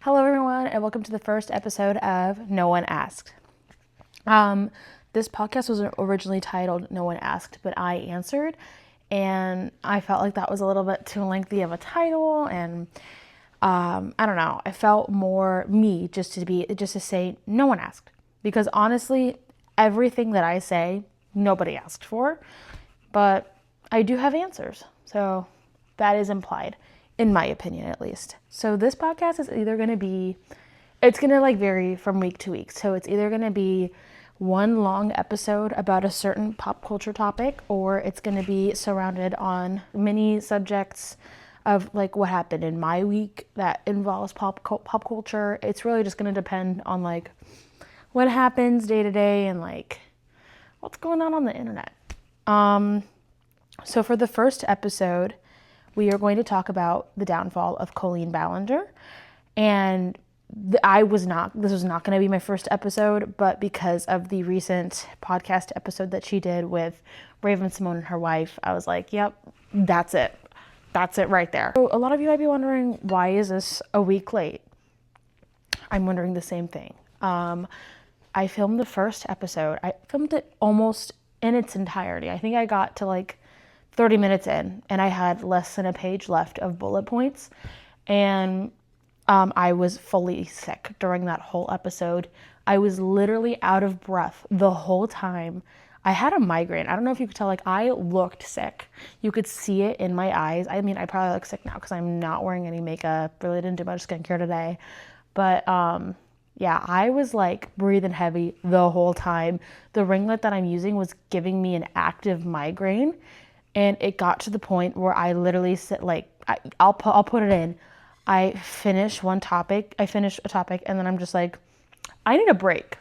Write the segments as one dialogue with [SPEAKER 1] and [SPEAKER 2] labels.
[SPEAKER 1] Hello, everyone, and welcome to the first episode of No One Asked. This podcast was originally titled No One Asked, but I answered, and I felt like that was a little bit too lengthy of a title, and I don't know. I felt more me just to say no one asked, because honestly, everything that I say, nobody asked for, but I do have answers, so that is implied, in my opinion at least. So this podcast is either going to be, it's going to like vary from week to week. So it's either going to be one long episode about a certain pop culture topic, or it's going to be surrounded on mini subjects of like what happened in my week that involves pop culture. It's really just going to depend on like what happens day to day and like what's going on the internet. So for the first episode, we are going to talk about the downfall of Colleen Ballinger. And this was not going to be my first episode, but because of the recent podcast episode that she did with Raven-Symoné and her wife, I was like, yep, that's it. That's it right there. So a lot of you might be wondering, why is this a week late? I'm wondering the same thing. I filmed the first episode. I filmed it almost in its entirety. I think I got to like 30 minutes in, and I had less than a page left of bullet points, and I was fully sick during that whole episode. I was literally out of breath the whole time. I had a migraine. I don't know if you could tell, like I looked sick. You could see it in my eyes. I mean, I probably look sick now because I'm not wearing any makeup. Really didn't do much skincare today. But yeah, I was like breathing heavy the whole time. The ringlet that I'm using was giving me an active migraine. And it got to the point where I literally said, like, I'll put it in. I finish a topic, and then I'm just like, I need a break.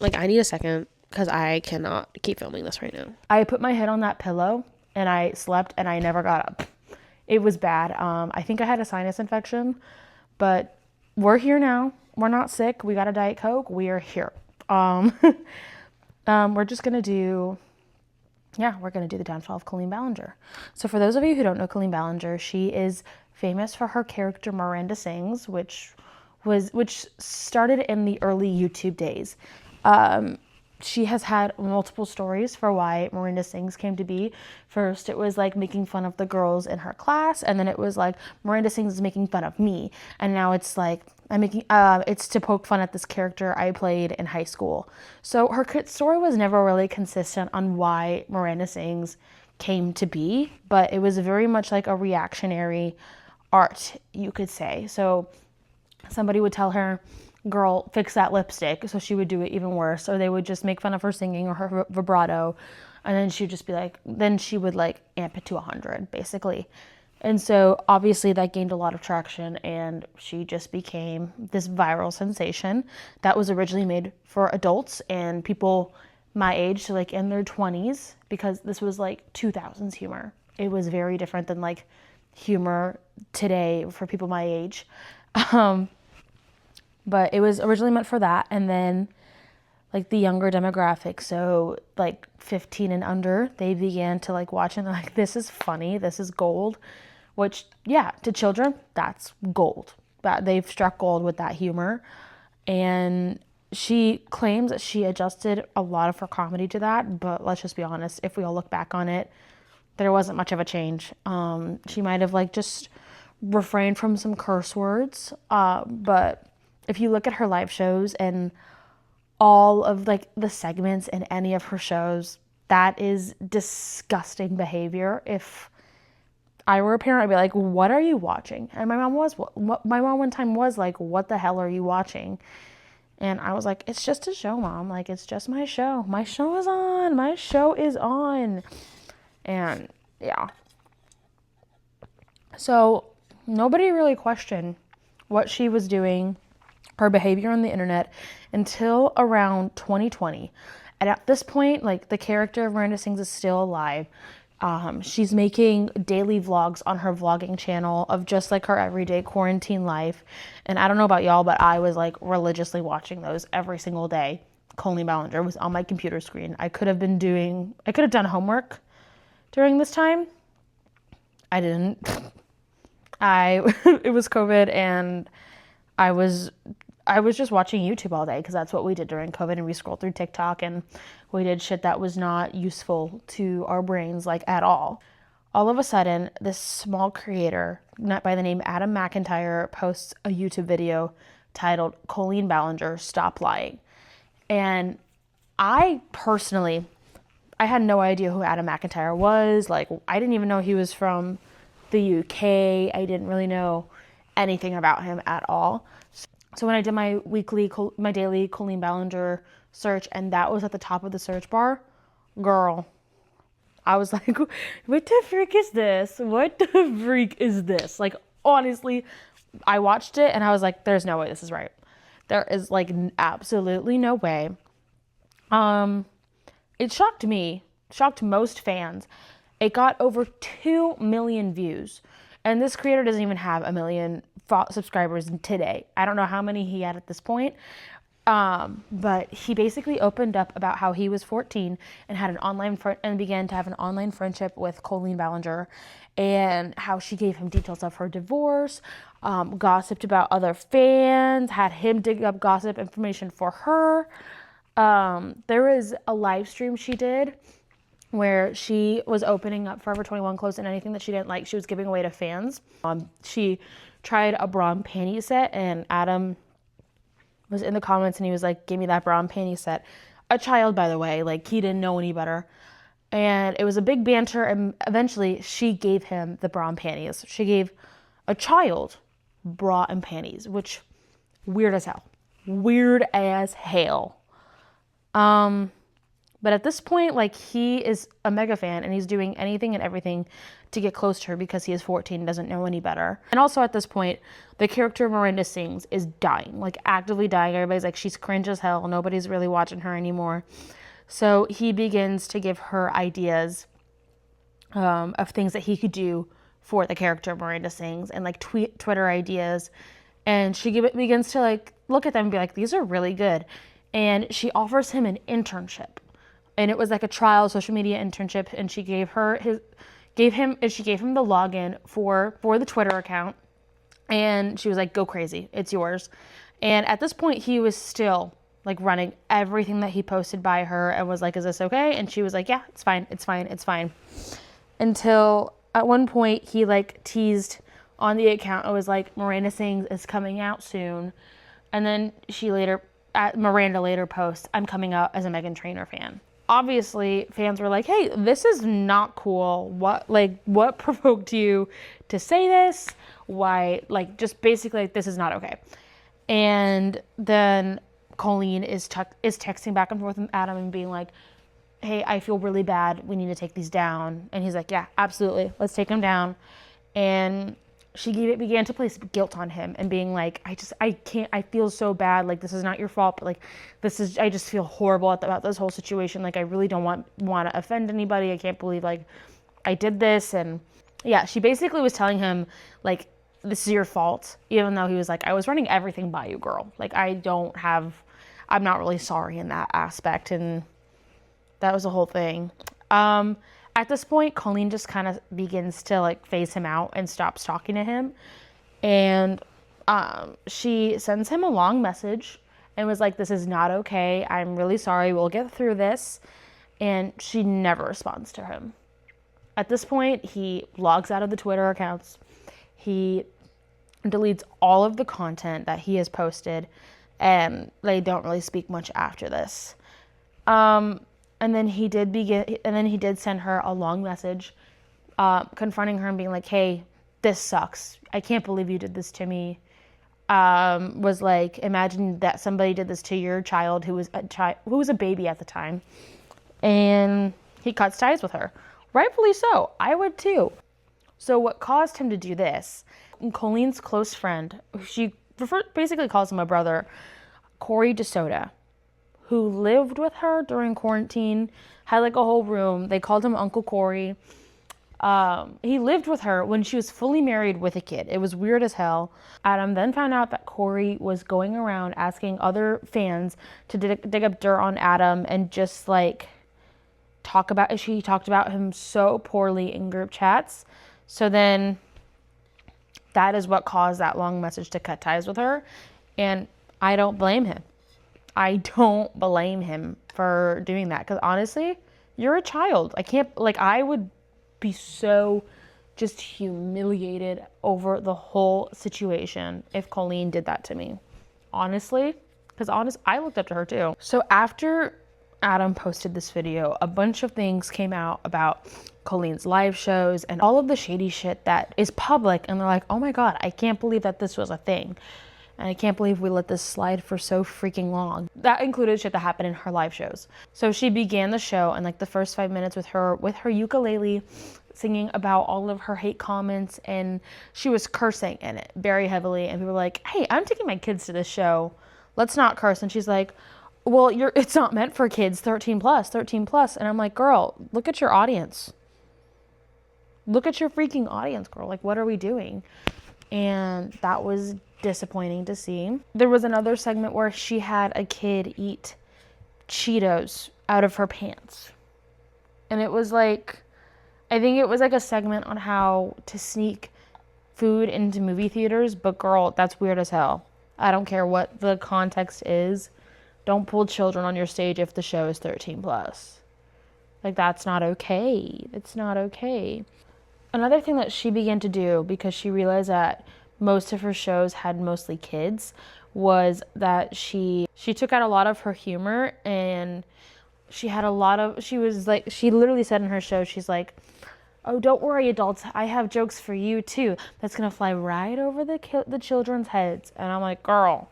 [SPEAKER 1] Like, I need a second, because I cannot keep filming this right now. I put my head on that pillow, and I slept, and I never got up. It was bad. I think I had a sinus infection, but we're here now. We're not sick. We got a Diet Coke. We are here. We're just going to do... Yeah, we're going to do the downfall of Colleen Ballinger. So for those of you who don't know Colleen Ballinger, she is famous for her character Miranda Sings, which started in the early YouTube days. She has had multiple stories for why Miranda Sings came to be. First, it was like making fun of the girls in her class, and then it was like Miranda Sings is making fun of me, and now it's like it's to poke fun at this character I played in high school. So her story was never really consistent on why Miranda Sings came to be, but it was very much like a reactionary art, you could say. So somebody would tell her, girl, fix that lipstick, so she would do it even worse, or they would just make fun of her singing or her vibrato, and then she'd just be like, then she would like amp it to 100 basically. And so obviously that gained a lot of traction, and she just became this viral sensation that was originally made for adults and people my age, so like in their 20s, because this was like 2000s humor. It was very different than like humor today for people my age. But it was originally meant for that, and then like the younger demographic, so like 15 and under, they began to like watch and they're like, this is funny, this is gold, which, yeah, to children, that's gold. That they've struck gold with that humor. And she claims that she adjusted a lot of her comedy to that, but let's just be honest, if we all look back on it, there wasn't much of a change. She might have like just refrained from some curse words, but if you look at her live shows and all of like the segments in any of her shows, that is disgusting behavior. If I were a parent, I'd be like, what are you watching? And my mom one time was like, what the hell are you watching? And I was like, it's just a show, Mom. Like, it's just my show. My show is on. My show is on. And yeah. So nobody really questioned what she was doing, her behavior on the internet, until around 2020. And at this point, like, the character of Miranda Sings is still alive. She's making daily vlogs on her vlogging channel of just like her everyday quarantine life. And I don't know about y'all, but I was like religiously watching those every single day. Colleen Ballinger was on my computer screen. I could have done homework during this time. I didn't. It was COVID, and I was I was just watching YouTube all day because that's what we did during COVID, and we scrolled through TikTok and we did shit that was not useful to our brains like at all. All of a sudden, this small creator, not by the name Adam McIntyre, posts a YouTube video titled Colleen Ballinger, Stop Lying. And I personally, I had no idea who Adam McIntyre was. Like, I didn't even know he was from the UK. I didn't really know anything about him at all. So when I did my daily Colleen Ballinger search, and that was at the top of the search bar, girl, I was like, what the freak is this? What the freak is this? Like, honestly, I watched it and I was like, there's no way this is right. There is like absolutely no way. It shocked me, shocked most fans. It got over 2 million views. And this creator doesn't even have a million subscribers today. I don't know how many he had at this point. But he basically opened up about how he was 14 and had and began to have an online friendship with Colleen Ballinger, and how she gave him details of her divorce, gossiped about other fans, had him dig up gossip information for her. There was a live stream she did where she was opening up Forever 21 clothes, and anything that she didn't like, she was giving away to fans. She tried a bra and panty set, and Adam was in the comments and he was like, give me that bra and panty set. A child, by the way, like he didn't know any better. And it was a big banter, and eventually she gave him the bra and panties. She gave a child bra and panties, which weird as hell. Weird as hell. But at this point, like, he is a mega fan and he's doing anything and everything to get close to her because he is 14 and doesn't know any better. And also at this point, the character Miranda Sings is dying, like actively dying. Everybody's like, she's cringe as hell. Nobody's really watching her anymore. So he begins to give her ideas of things that he could do for the character Miranda Sings, and like Twitter ideas. And she begins to like look at them and be like, these are really good. And she offers him an internship. And it was like a trial social media internship, and she gave him the login for the Twitter account, and she was like, go crazy, it's yours. And at this point, he was still like running everything that he posted by her, and was like, is this okay? And she was like, yeah, it's fine. Until at one point he like teased on the account, it was like, Miranda Sings is coming out soon. And then Miranda later posts, I'm coming out as a Meghan Trainor fan. Obviously, fans were like, hey, this is not cool. What provoked you to say this? Why, like, just basically, like, this is not okay. And then Colleen is texting back and forth with Adam and being like, hey, I feel really bad. We need to take these down. And he's like, yeah, absolutely. Let's take them down. And she began to place guilt on him and being like, I feel so bad. Like, this is not your fault, but like, I just feel horrible about this whole situation. Like, I really don't want to offend anybody. I can't believe like I did this. And yeah, she basically was telling him like, this is your fault. Even though he was like, I was running everything by you, girl. Like, I'm not really sorry in that aspect. And that was the whole thing. At this point, Colleen just kind of begins to like phase him out and stops talking to him. And she sends him a long message and was like, this is not okay. I'm really sorry. We'll get through this. And she never responds to him. At this point, he logs out of the Twitter accounts. He deletes all of the content that he has posted, and they don't really speak much after this. And then he did send her a long message, confronting her and being like, hey, this sucks. I can't believe you did this to me. Was like, imagine that somebody did this to your child who was a baby at the time. And he cuts ties with her. Rightfully so. I would too. So what caused him to do this, Colleen's close friend, she basically calls him a brother, Corey DeSoto, who lived with her during quarantine, had like a whole room. They called him Uncle Corey. He lived with her when she was fully married with a kid. It was weird as hell. Adam then found out that Corey was going around asking other fans to dig up dirt on Adam and just like she talked about him so poorly in group chats. So then that is what caused that long message to cut ties with her. And I don't blame him. I don't blame him for doing that. Because honestly, you're a child. I would be so just humiliated over the whole situation if Colleen did that to me. Honestly, because I looked up to her too. So after Adam posted this video, a bunch of things came out about Colleen's live shows and all of the shady shit that is public. And they're like, oh my God, I can't believe that this was a thing. And I can't believe we let this slide for so freaking long. That included shit that happened in her live shows. So she began the show, and like the first 5 minutes with her ukulele, singing about all of her hate comments, and she was cursing in it very heavily. And people were like, hey, I'm taking my kids to this show. Let's not curse. And she's like, well, it's not meant for kids, 13 plus. And I'm like, girl, look at your audience. Look at your freaking audience, girl. Like, what are we doing? And that was disappointing to see. There was another segment where she had a kid eat Cheetos out of her pants. And it was like, I think it was like a segment on how to sneak food into movie theaters, but girl, that's weird as hell. I don't care what the context is. Don't pull children on your stage if the show is 13 plus. Like, that's not okay. It's not okay. Another thing that she began to do, because she realized that most of her shows had mostly kids, was that she took out a lot of her humor, and she literally said in her show, she's like, oh, don't worry, adults, I have jokes for you too. That's gonna fly right over the children's heads. And I'm like, girl,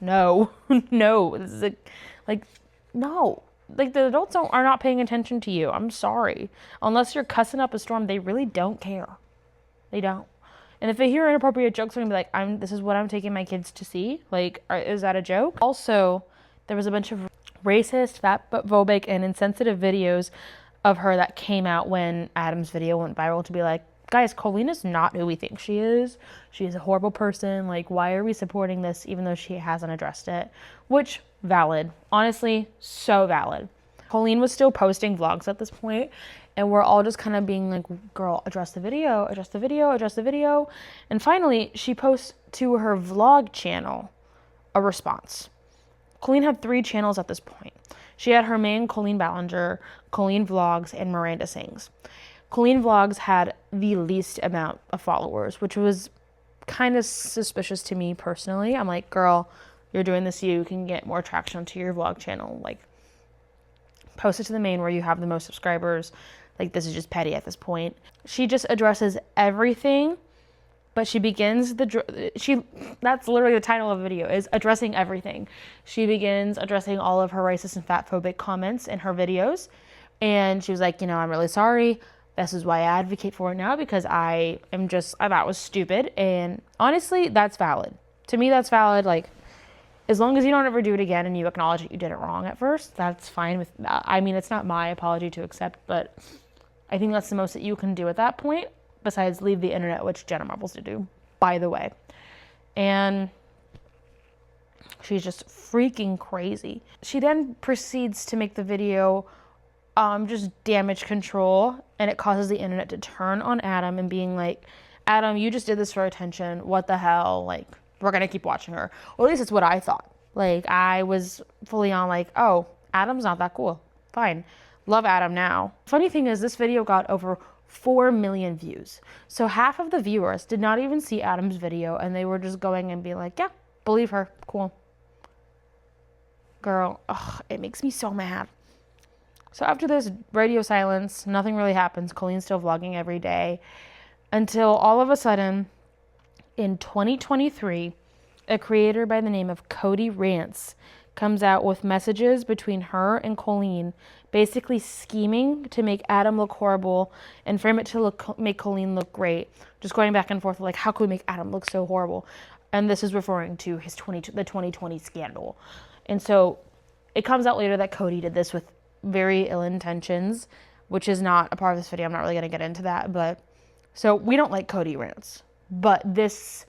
[SPEAKER 1] no, no, this is no. Like, the adults are not paying attention to you. I'm sorry. Unless you're cussing up a storm, they really don't care. They don't. And if they hear inappropriate jokes, they're gonna be like, this is what I'm taking my kids to see. Like, is that a joke? Also, there was a bunch of racist, fatphobic, and insensitive videos of her that came out when Adam's video went viral to be like, guys, Colleen is not who we think she is. She's a horrible person. Like, why are we supporting this even though she hasn't addressed it? Which, valid. Honestly, so valid. Colleen was still posting vlogs at this point, and we're all just kind of being like, girl, address the video, address the video, address the video. And finally, she posts to her vlog channel a response. Colleen had 3 channels at this point. She had her main Colleen Ballinger, Colleen Vlogs, and Miranda Sings. Colleen Vlogs had the least amount of followers, which was kind of suspicious to me personally. I'm like, girl, you're doing this, you can get more traction to your vlog channel. Like, post it to the main where you have the most subscribers. Like, this is just petty at this point. She just addresses everything, but she begins that's literally the title of the video, is addressing everything. She begins addressing all of her racist and fatphobic comments in her videos. And she was like, I'm really sorry. This is why I advocate for it now, because I thought was stupid. And honestly, that's valid. To me, that's valid. Like, as long as you don't ever do it again and you acknowledge that you did it wrong at first, that's fine with that. I mean, it's not my apology to accept, but I think that's the most that you can do at that point, besides leave the internet, which Jenna Marbles did do, by the way. And she's just freaking crazy. She then proceeds to make the video just damage control, and it causes the internet to turn on Adam and being like, Adam, you just did this for attention. What the hell? Like, we're going to keep watching her. Or at least it's what I thought. Like, I was fully on like, oh, Adam's not that cool. Fine. Love Adam now. Funny thing is, this video got over 4 million views. So half of the viewers did not even see Adam's video, and they were just going and being like, yeah, believe her. Cool. Girl, it makes me so mad. So after this radio silence, nothing really happens. Colleen's still vlogging every day until all of a sudden in 2023, a creator by the name of Cody Rants comes out with messages between her and Colleen, basically scheming to make Adam look horrible and frame it to make Colleen look great. Just going back and forth, like, how could we make Adam look so horrible? And this is referring to the 2020 scandal. And so it comes out later that Cody did this with very ill intentions, which is not a part of this video. I'm not really going to get into that. But so we don't like Cody Rants. But this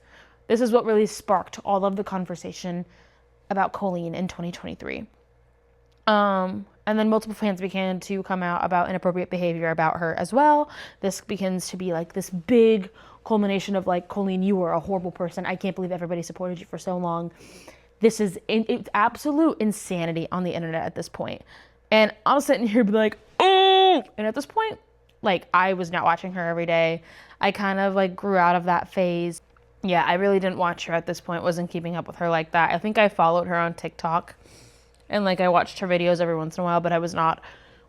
[SPEAKER 1] is what really sparked all of the conversation about Colleen in 2023. And then multiple fans began to come out about inappropriate behavior about her as well. This begins to be like this big culmination of like, Colleen, you were a horrible person. I can't believe everybody supported you for so long. This is it's absolute insanity on the internet at this point. And I'm sitting here be like, oh, and at this point, like, I was not watching her every day. I kind of like grew out of that phase. Yeah, I really didn't watch her at this point. Wasn't keeping up with her like that. I think I followed her on TikTok and like I watched her videos every once in a while, but I was not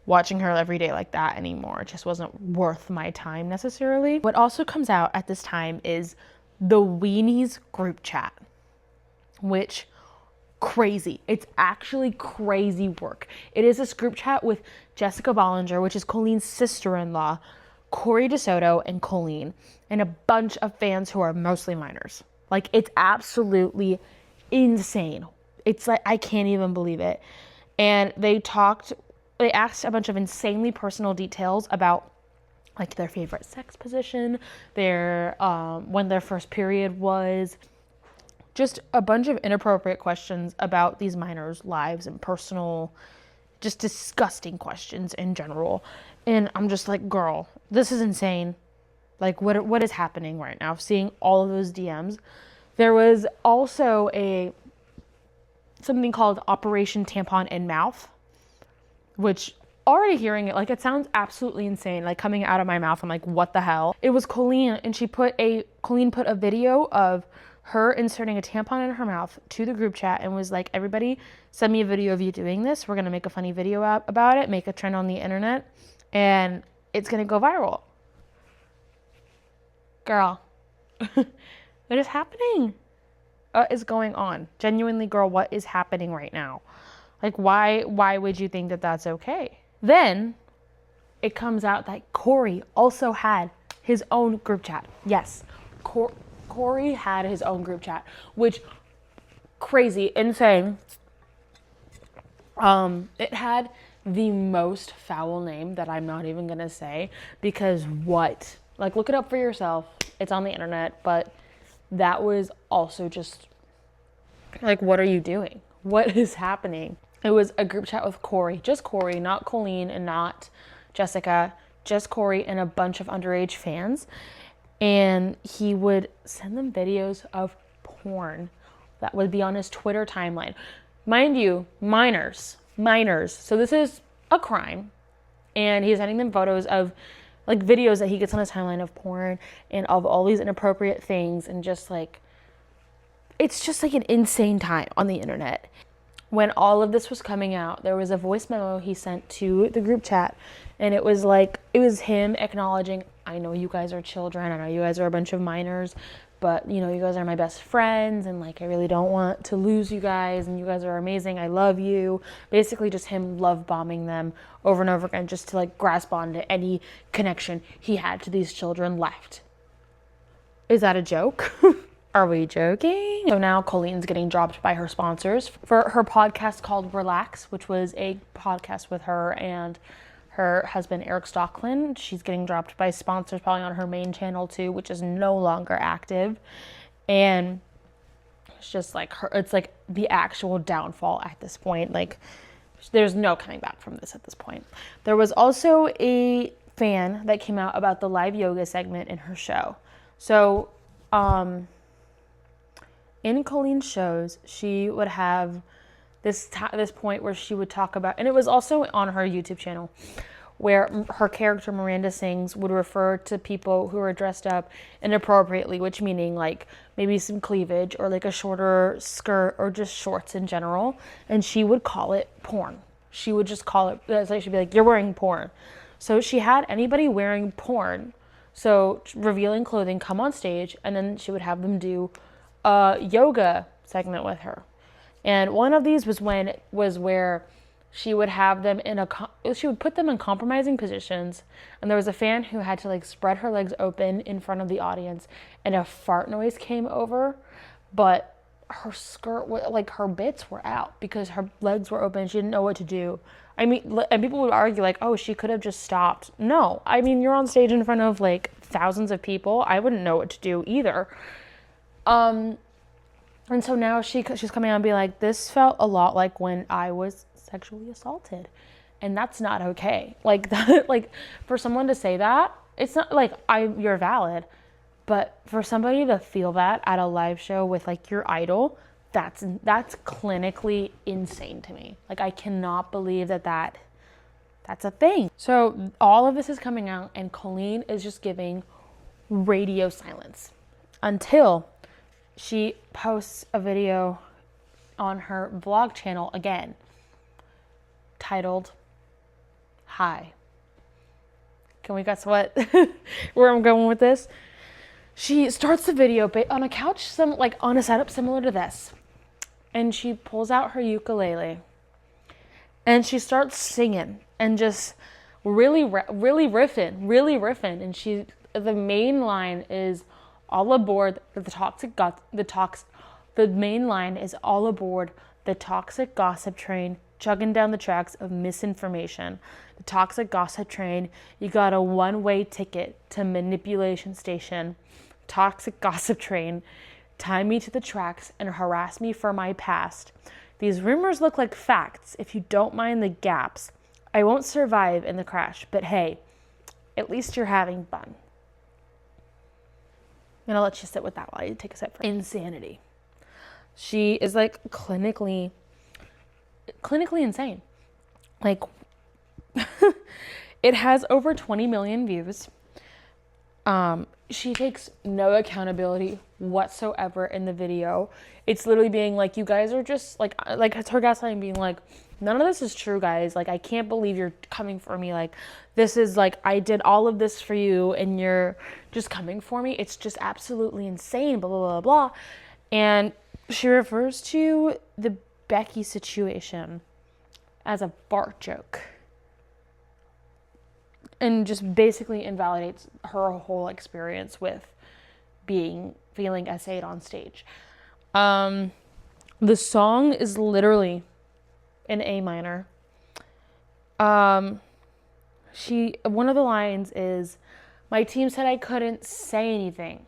[SPEAKER 1] watching her every day like that anymore. It just wasn't worth my time necessarily. What also comes out at this time is the Weenies group chat, which crazy. It's actually crazy work. It is this group chat with Jessica Ballinger, which is Colleen's sister-in-law, Corey DeSoto, and Colleen, and a bunch of fans who are mostly minors. Like, it's absolutely insane. It's like, I can't even believe it. And they asked a bunch of insanely personal details about like their favorite sex position, their when their first period was, just a bunch of inappropriate questions about these minors' lives and personal, just disgusting questions in general. And I'm just like, girl, this is insane. Like, what is happening right now? Seeing all of those DMs. There was also something called Operation Tampon in Mouth, which, already hearing it, like, it sounds absolutely insane. Like, coming out of my mouth, I'm like, what the hell? It was Colleen, and Colleen put a video of her inserting a tampon in her mouth to the group chat and was like, everybody, send me a video of you doing this. We're going to make a funny video about it, make a trend on the internet, and it's going to go viral. Girl, what is happening? What is going on? Genuinely, girl, what is happening right now? Like, why would you think that that's okay? Then it comes out that Corey also had his own group chat. Yes, Corey had his own group chat, which, crazy, insane. It had the most foul name that I'm not even gonna say, because what? Like, look it up for yourself. It's on the internet, but that was also just, like, what are you doing? What is happening? It was a group chat with Corey, just Corey, not Colleen and not Jessica, just Corey and a bunch of underage fans. And he would send them videos of porn that would be on his Twitter timeline. Mind you, minors. So this is a crime. And he's sending them photos of, like, videos that he gets on his timeline of porn and of all these inappropriate things, and just like, it's just like an insane time on the internet. When all of this was coming out, there was a voice memo he sent to the group chat, and it was him acknowledging, I know you guys are children, I know you guys are a bunch of minors, but, you know, you guys are my best friends, and, like, I really don't want to lose you guys, and you guys are amazing, I love you. Basically just him love bombing them over and over again, just to, like, grasp onto any connection he had to these children left. Is that a joke? Are we joking? So now Colleen's getting dropped by her sponsors for her podcast called Relax, which was a podcast with her and her husband, Eric Stocklin. She's getting dropped by sponsors, probably on her main channel too, which is no longer active. And it's just like it's like the actual downfall at this point. Like, there's no coming back from this at this point. There was also a fan that came out about the live yoga segment in her show. So, in Colleen's shows, she would have this point where she would talk about, and it was also on her YouTube channel, where her character Miranda Sings would refer to people who are dressed up inappropriately, which meaning like maybe some cleavage or like a shorter skirt or just shorts in general, and she would call it porn. She would just call it, it's like she'd be like, you're wearing porn. So she had anybody wearing porn, so revealing clothing, come on stage, and then she would have them do a yoga segment with her. And one of these was where she would have them she would put them in compromising positions, and there was a fan who had to like spread her legs open in front of the audience, and a fart noise came over, but her skirt, like her bits were out because her legs were open. She didn't know what to do. I mean, and people would argue like, oh, she could have just stopped. No, I mean, you're on stage in front of like thousands of people. I wouldn't know what to do either. And so now she's coming out and be like, this felt a lot like when I was sexually assaulted, and that's not okay. Like that, like for someone to say that, it's not like you're valid, But for somebody to feel that at a live show with like your idol, that's clinically insane to me. Like, I cannot believe that's a thing. So all of this is coming out, and Colleen is just giving radio silence until she posts a video on her vlog channel again, titled Hi. Can we guess what where I'm going with this? She starts the video on a couch, on a setup similar to this, and she pulls out her ukulele and she starts singing and just really riffing. And the main line is all aboard the main line is all aboard the toxic gossip train, chugging down the tracks of misinformation. The toxic gossip train, you got a one-way ticket to manipulation station. Toxic gossip train, tie me to the tracks and harass me for my past. These rumors look like facts if you don't mind the gaps. I won't survive in the crash, but hey, at least you're having fun. And I'll let you sit with that while you take a sip. Insanity. She is like clinically insane. Like, it has over 20 million views. She takes no accountability whatsoever in the video. It's literally being like, you guys are just like it's her gaslighting, being like, none of this is true, guys. Like, I can't believe you're coming for me. Like, this is like, I did all of this for you and you're just coming for me. It's just absolutely insane, blah, blah, blah, blah. And she refers to the Becky situation as a fart joke. And just basically invalidates her whole experience with feeling essayed on stage. The song is literally in A minor. One of the lines is, my team said I couldn't say anything,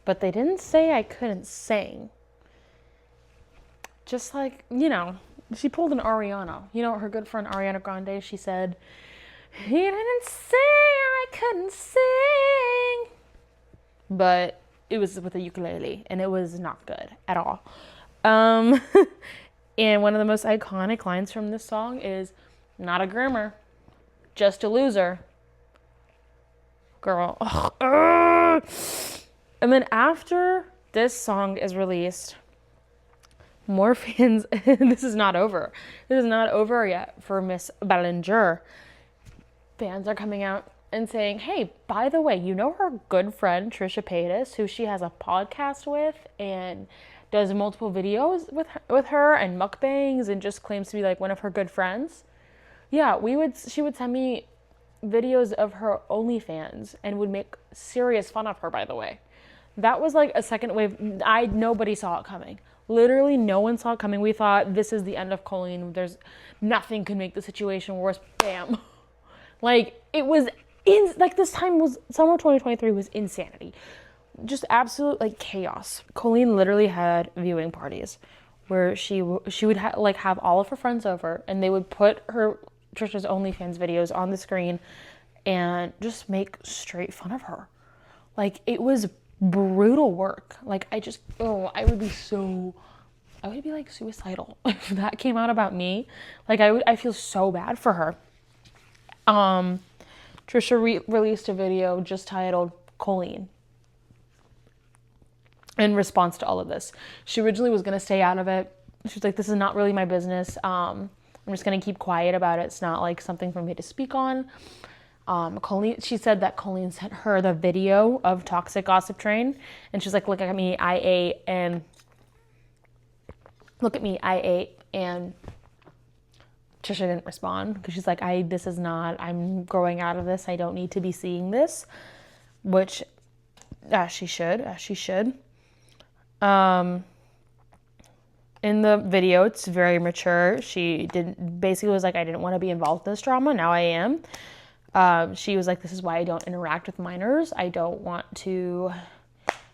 [SPEAKER 1] but they didn't say I couldn't sing. Just like, she pulled an Ariana. Her good friend Ariana Grande, she said, he didn't say I couldn't sing. But it was with a ukulele, and it was not good at all. And one of the most iconic lines from this song is, not a groomer, just a loser. Girl. And then after this song is released, more fans, this is not over. This is not over yet for Miss Ballinger. Fans are coming out and saying, hey, by the way, her good friend Trisha Paytas, who she has a podcast with and does multiple videos with her and mukbangs and just claims to be like one of her good friends? Yeah, she would send me videos of her OnlyFans and would make serious fun of her, by the way. That was like a second wave. Nobody saw it coming. Literally no one saw it coming. We thought, this is the end of Colleen. Nothing could make the situation worse. Bam. Like, it was this time was summer 2023 was insanity. Just absolute chaos. Colleen literally had viewing parties where she would have all of her friends over, and they would put Trisha's OnlyFans videos on the screen and just make straight fun of her. Like, it was brutal work. Like, I would be suicidal if that came out about me. Like, I feel so bad for her. Trisha released a video just titled Colleen in response to all of this. She originally was going to stay out of it. She was like, this is not really my business. I'm just going to keep quiet about it. It's not like something for me to speak on. She said that Colleen sent her the video of Toxic Gossip Train, and she's like, look at me, I ate, and Trisha didn't respond because she's like, I'm growing out of this. I don't need to be seeing this, which as she should. In the video, it's very mature. She was like, I didn't want to be involved in this drama. Now I am. She was like, this is why I don't interact with minors. I don't want to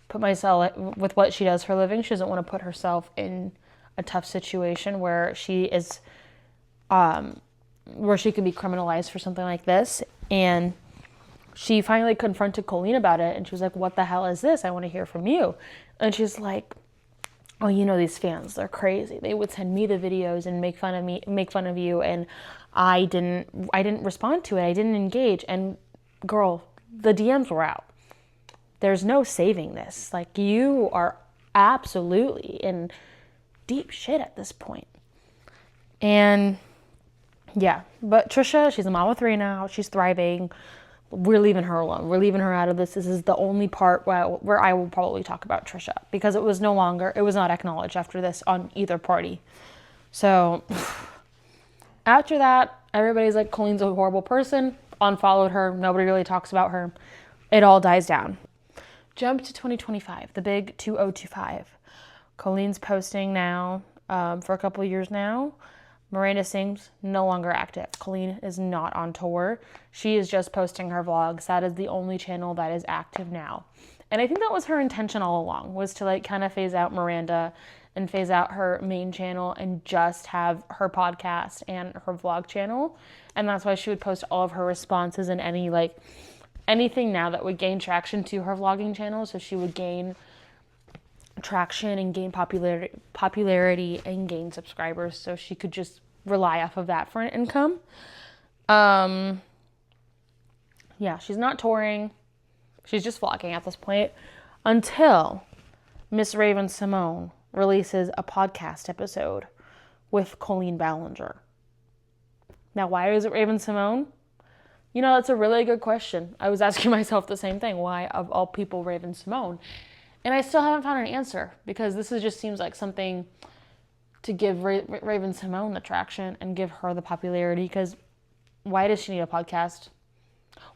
[SPEAKER 1] put myself with what she does for a living. She doesn't want to put herself in a tough situation where she is, where she could be criminalized for something like this. And she finally confronted Colleen about it, and she was like, what the hell is this? I want to hear from you. And she's like, oh, these fans, they're crazy. They would send me the videos and make fun of you, and I didn't respond to it. I didn't engage. And girl, the DMs were out. There's no saving this. Like, you are absolutely in deep shit at this point. And yeah, but Trisha, she's a mom of 3 now. She's thriving. We're leaving her alone. We're leaving her out of this. This is the only part where I will probably talk about Trisha, because it was not acknowledged after this on either party. So after that, everybody's like, Colleen's a horrible person, unfollowed her. Nobody really talks about her. It all dies down. Jump to 2025, the big 2025. Colleen's posting now for a couple of years now. Miranda Sings, no longer active. Colleen is not on tour. She is just posting her vlogs. That is the only channel that is active now. And I think that was her intention all along, was to like kind of phase out Miranda and phase out her main channel and just have her podcast and her vlog channel. And that's why she would post all of her responses and anything now that would gain traction to her vlogging channel. So she would gain traction and gain popularity and gain subscribers, so she could just rely off of that for an income. Yeah, she's not touring. She's just vlogging at this point until Miss Raven Simone releases a podcast episode with Colleen Ballinger. Now, why is it Raven Simone? That's a really good question. I was asking myself the same thing. Why, of all people, Raven Simone? And I still haven't found an answer, because this just seems like something to give Raven Simone the traction and give her the popularity, because why does she need a podcast?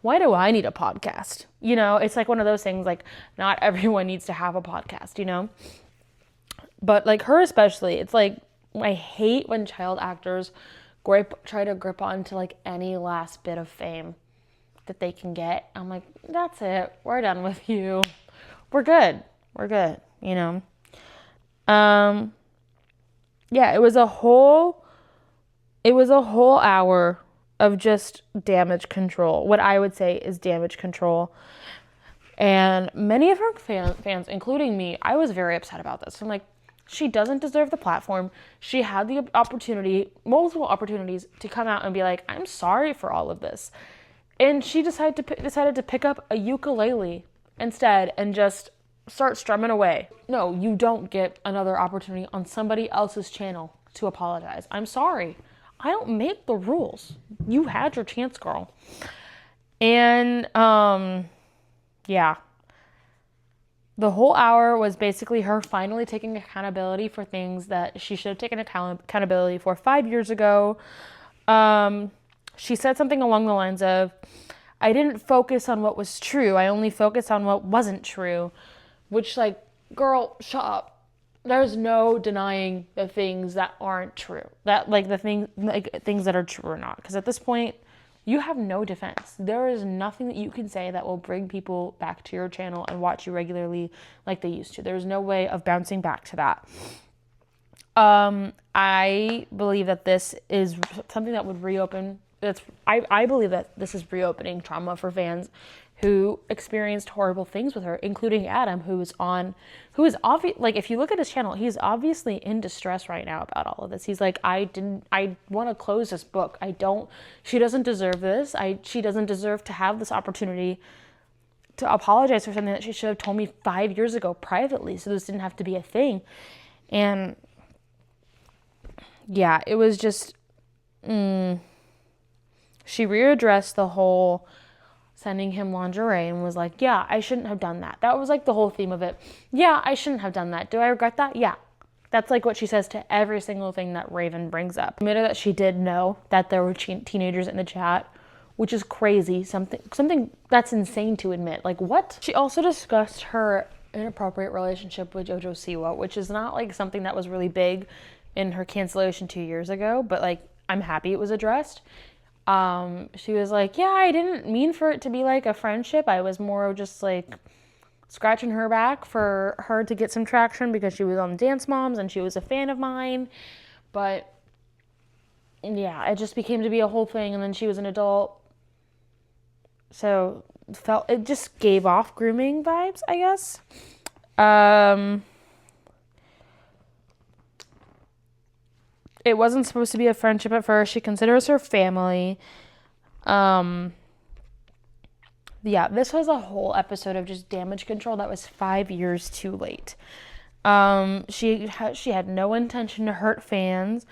[SPEAKER 1] Why do I need a podcast? It's like one of those things, like, not everyone needs to have a podcast, But like her especially, it's like, I hate when child actors try to grip onto like any last bit of fame that they can get. I'm like, that's it. We're done with you. We're good. Yeah, it was a whole hour of just damage control. What I would say is damage control. And many of her fans, including me, I was very upset about this. I'm like, she doesn't deserve the platform. She had the opportunity, multiple opportunities, to come out and be like, I'm sorry for all of this. And she decided to pick up a ukulele instead and just start strumming away. No, you don't get another opportunity on somebody else's channel to apologize. I'm sorry. I don't make the rules. You had your chance, girl. And, yeah. The whole hour was basically her finally taking accountability for things that she should have taken accountability for 5 years ago. She said something along the lines of, I didn't focus on what was true. I only focused on what wasn't true. Which, like, girl, shut up. There's no denying the things that aren't true. That, like, things that are true or not. Because at this point, you have no defense. There is nothing that you can say that will bring people back to your channel and watch you regularly like they used to. There's no way of bouncing back to that. I believe that this is something that would reopen. I believe that this is reopening trauma for fans who experienced horrible things with her, including Adam, who is obvious. Like, if you look at his channel, he's obviously in distress right now about all of this. He's like, I want to close this book. She doesn't deserve this. She doesn't deserve to have this opportunity to apologize for something that she should have told me 5 years ago privately, so this didn't have to be a thing. And yeah, it was just, she readdressed the whole sending him lingerie and was like, yeah, I shouldn't have done that. That was like the whole theme of it. Yeah, I shouldn't have done that. Do I regret that? Yeah. That's like what she says to every single thing that Raven brings up. Admitted that she did know that there were teenagers in the chat, which is crazy. Something that's insane to admit. Like, what? She also discussed her inappropriate relationship with JoJo Siwa, which is not like something that was really big in her cancellation 2 years ago, but like, I'm happy it was addressed. She was like, yeah, I didn't mean for it to be like a friendship. I was more just like scratching her back for her to get some traction because she was on Dance Moms and she was a fan of mine. But yeah, it just became to be a whole thing. And then she was an adult. So it just gave off grooming vibes, I guess. It wasn't supposed to be a friendship at first. She considers her family. Yeah, this was a whole episode of just damage control that was 5 years too late. She had no intention to hurt fans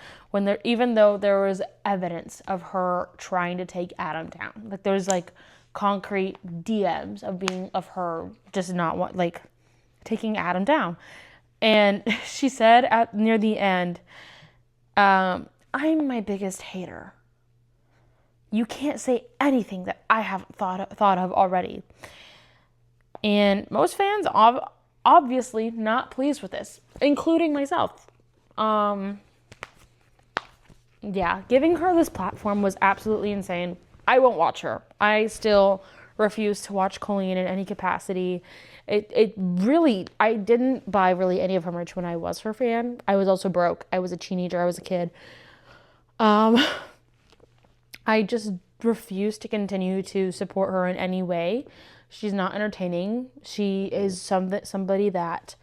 [SPEAKER 1] even though there was evidence of her trying to take Adam down. Like there's like concrete DMs of her just not taking Adam down. And she said near the end, I'm my biggest hater. You can't say anything that I haven't thought of already. And most fans obviously not pleased with this, including myself. Yeah, giving her this platform was absolutely insane. I won't watch her. I still refuse to watch Colleen in any capacity. I didn't buy really any of her merch when I was her fan. I was also broke. I was a teenager. I was a kid. I just refuse to continue to support her in any way. She's not entertaining. She is somebody that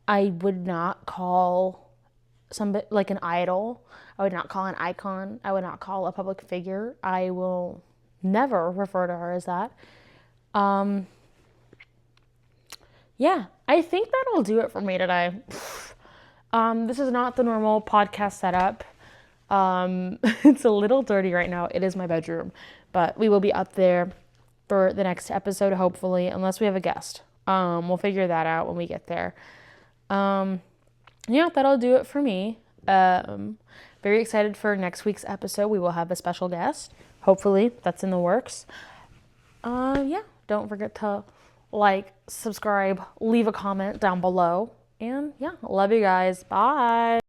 [SPEAKER 1] I would not call somebody like an idol. I would not call an icon. I would not call a public figure. I will never refer to her as that. Yeah, I think that'll do it for me today. This is not the normal podcast setup. It's a little dirty right now. It is my bedroom, but we will be up there for the next episode, hopefully, unless we have a guest. We'll figure that out when we get there. Yeah, that'll do it for me. Very excited for next week's episode. We will have a special guest. Hopefully, that's in the works. Yeah, don't forget to like, subscribe, leave a comment down below. And yeah, love you guys. Bye.